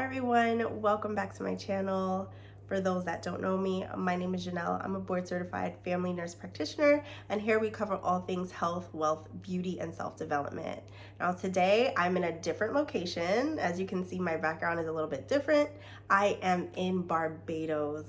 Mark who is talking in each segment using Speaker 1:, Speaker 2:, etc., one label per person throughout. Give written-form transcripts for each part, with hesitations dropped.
Speaker 1: everyone, welcome back to my channel. For those that don't know me, my name is Jhonelle. I'm a board certified family nurse practitioner, and here we cover all things health, wealth, beauty, and self-development. Now today I'm in a different location. As you can see, my background is a little bit different. I am in Barbados.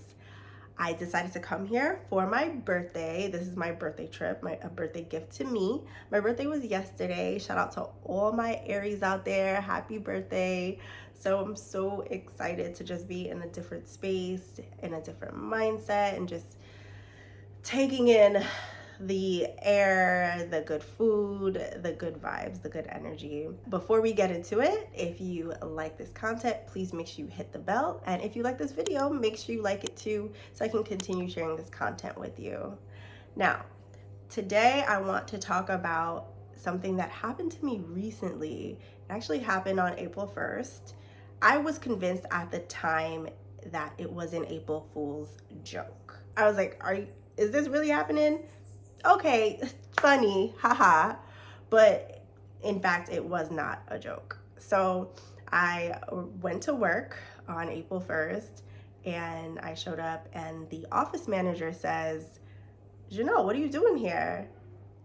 Speaker 1: I decided to come here for my birthday. This is my birthday trip, a birthday gift to me. My birthday was yesterday. Shout out to all my Aries out there. Happy birthday. So I'm so excited to just be in a different space, in a different mindset, and just taking in the air, the good food, the good vibes, the good energy. Before we get into it, if you like this content, please make sure you hit the bell. And if you like this video, make sure you like it too, so I can continue sharing this content with you. Now, today I want to talk about something that happened to me recently. It actually happened on April 1st. I was convinced at the time that it was an April Fool's joke. I was like, is this really happening? Okay, funny, haha. But in fact, it was not a joke. So I went to work on April 1st and I showed up and the office manager says, Jhonelle, what are you doing here?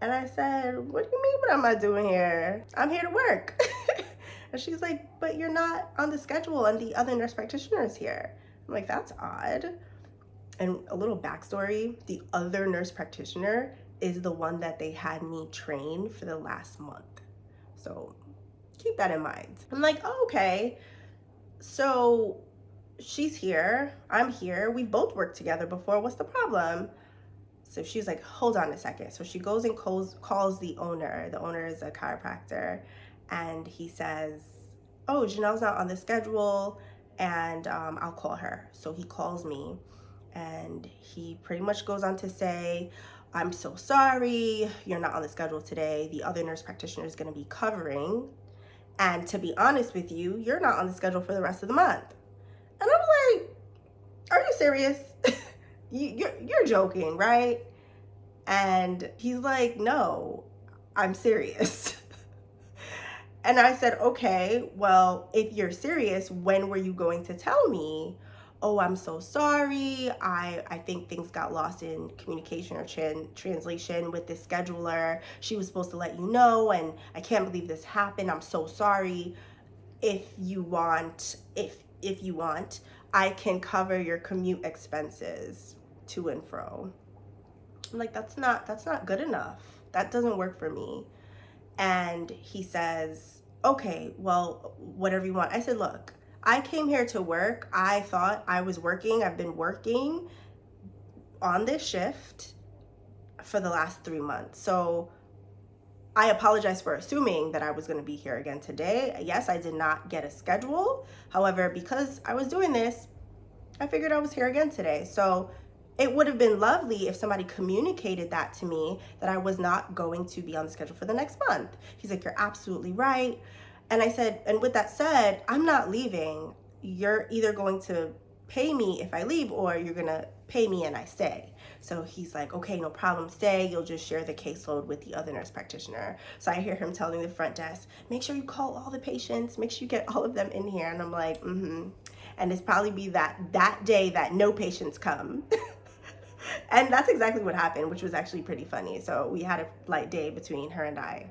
Speaker 1: And I said, what do you mean, what am I doing here? I'm here to work. And she's like, but you're not on the schedule and the other nurse practitioner is here. I'm like, that's odd. And a little backstory, the other nurse practitioner is the one that they had me train for the last month. So keep that in mind. I'm like, oh, okay. So she's here, I'm here. We both worked together before. What's the problem? So she's like, hold on a second. So she goes and calls the owner. The owner is a chiropractor. And he says, oh, Jhonelle's not on the schedule and I'll call her. So he calls me and he pretty much goes on to say, I'm so sorry, you're not on the schedule today. The other nurse practitioner is going to be covering. And to be honest with you, you're not on the schedule for the rest of the month. And I was like, are you serious? You're joking, right? And he's like, no, I'm serious. And I said, okay, well, if you're serious, when were you going to tell me? Oh, I'm so sorry. I think things got lost in communication or translation with the scheduler. She was supposed to let you know, and I can't believe this happened. I'm so sorry. If you want, I can cover your commute expenses to and fro. I'm like, that's not good enough. That doesn't work for me. And he says, okay, well, whatever you want. I said, look, I came here to work. I thought I was working. I've been working on this shift for the last 3 months. So I apologize for assuming that I was going to be here again today. Yes, I did not get a schedule. However, because I was doing this, I figured I was here again today. So it would have been lovely if somebody communicated that to me, that I was not going to be on the schedule for the next month. He's like, you're absolutely right. And I said, and with that said, I'm not leaving. You're either going to pay me if I leave or you're going to pay me and I stay. So he's like, okay, no problem, stay. You'll just share the caseload with the other nurse practitioner. So I hear him telling the front desk, make sure you call all the patients, make sure you get all of them in here. And I'm like, mm-hmm. And it's probably be that day that no patients come. And that's exactly what happened, which was actually pretty funny. So we had a light day between her and I.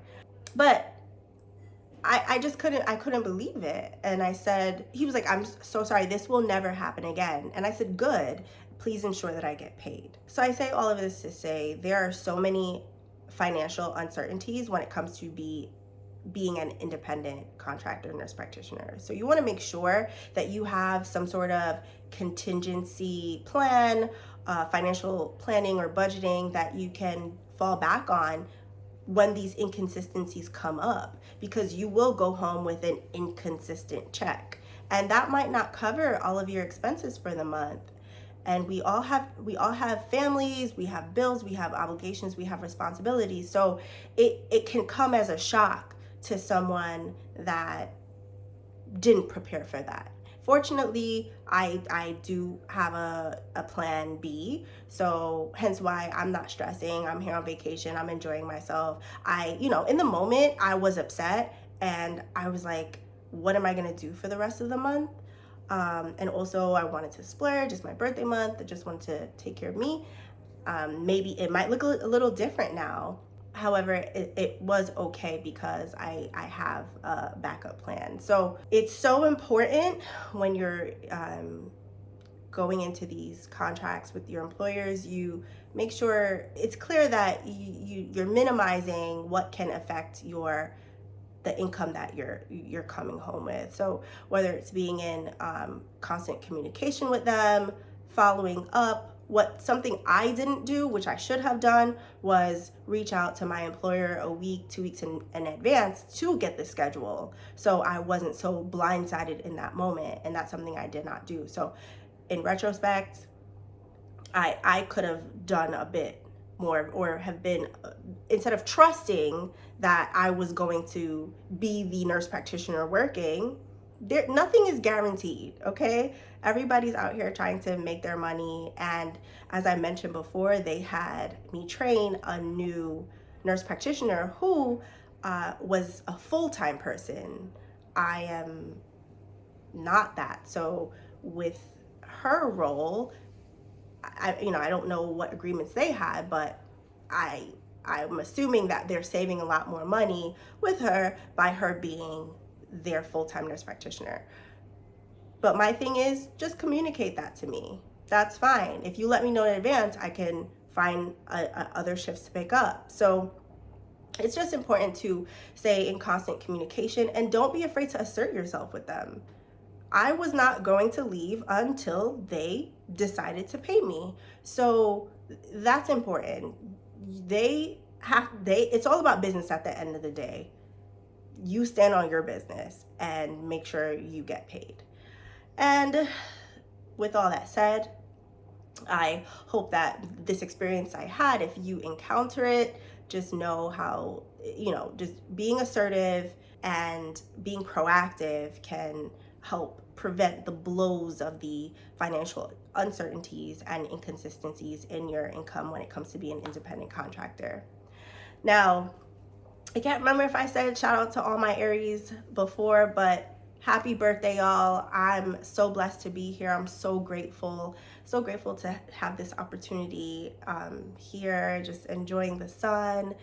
Speaker 1: But I just couldn't believe it. And I said, he was like, I'm so sorry, this will never happen again. And I said, good, please ensure that I get paid. So I say all of this to say there are so many financial uncertainties when it comes to being an independent contractor nurse practitioner. So you want to make sure that you have some sort of contingency plan, financial planning or budgeting that you can fall back on when these inconsistencies come up, because you will go home with an inconsistent check and that might not cover all of your expenses for the month. And we all have families, we have bills, we have obligations, we have responsibilities. So it can come as a shock to someone that didn't prepare for that. Fortunately, I do have a plan B, so hence why I'm not stressing. I'm here on vacation, I'm enjoying myself. In the moment I was upset and I was like, what am I gonna do for the rest of the month? And also I wanted to splurge. It's my birthday month. I just wanted to take care of me. Maybe it might look a little different now. However, it was okay because I have a backup plan. So it's so important when you're going into these contracts with your employers, you make sure it's clear that you're minimizing what can affect the income that you're coming home with. So whether it's being in constant communication with them, following up. Something I didn't do, which I should have done, was reach out to my employer a week, 2 weeks in advance to get the schedule, so I wasn't so blindsided in that moment. And that's something I did not do. So in retrospect, I could have done a bit more, or have been, instead of trusting that I was going to be the nurse practitioner working, nothing is guaranteed, okay? Everybody's out here trying to make their money. And as I mentioned before, they had me train a new nurse practitioner who was a full-time person. I am not that. So with her role, I don't know what agreements they had, but I'm assuming that they're saving a lot more money with her by her being their full-time nurse practitioner. But my thing is, just communicate that to me. That's fine. If you let me know in advance, I can find other shifts to pick up. So it's just important to stay in constant communication, and don't be afraid to assert yourself with them. I was not going to leave until they decided to pay me. So that's important. It's all about business at the end of the day. You stand on your business and make sure you get paid. And with all that said, I hope that this experience I had, if you encounter it, just know how, just being assertive and being proactive can help prevent the blows of the financial uncertainties and inconsistencies in your income when it comes to being an independent contractor. Now, I can't remember if I said shout out to all my Aries before, but happy birthday, y'all. I'm so blessed to be here. I'm so grateful to have this opportunity here, just enjoying the sun,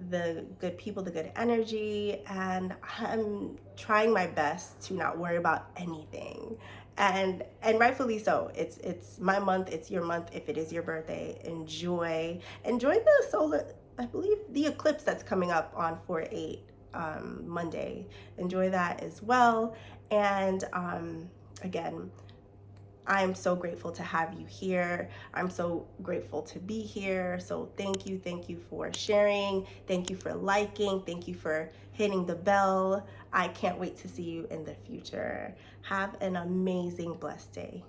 Speaker 1: the good people, the good energy, and I'm trying my best to not worry about anything. And rightfully so. It's my month, it's your month. If it is your birthday, enjoy the solar, I believe, the eclipse that's coming up on 4/8 Monday. Enjoy that as well. And again, I'm so grateful to have you here. I'm so grateful to be here. So thank you for sharing. Thank you for liking. Thank you for hitting the bell. I can't wait to see you in the future. Have an amazing, blessed day.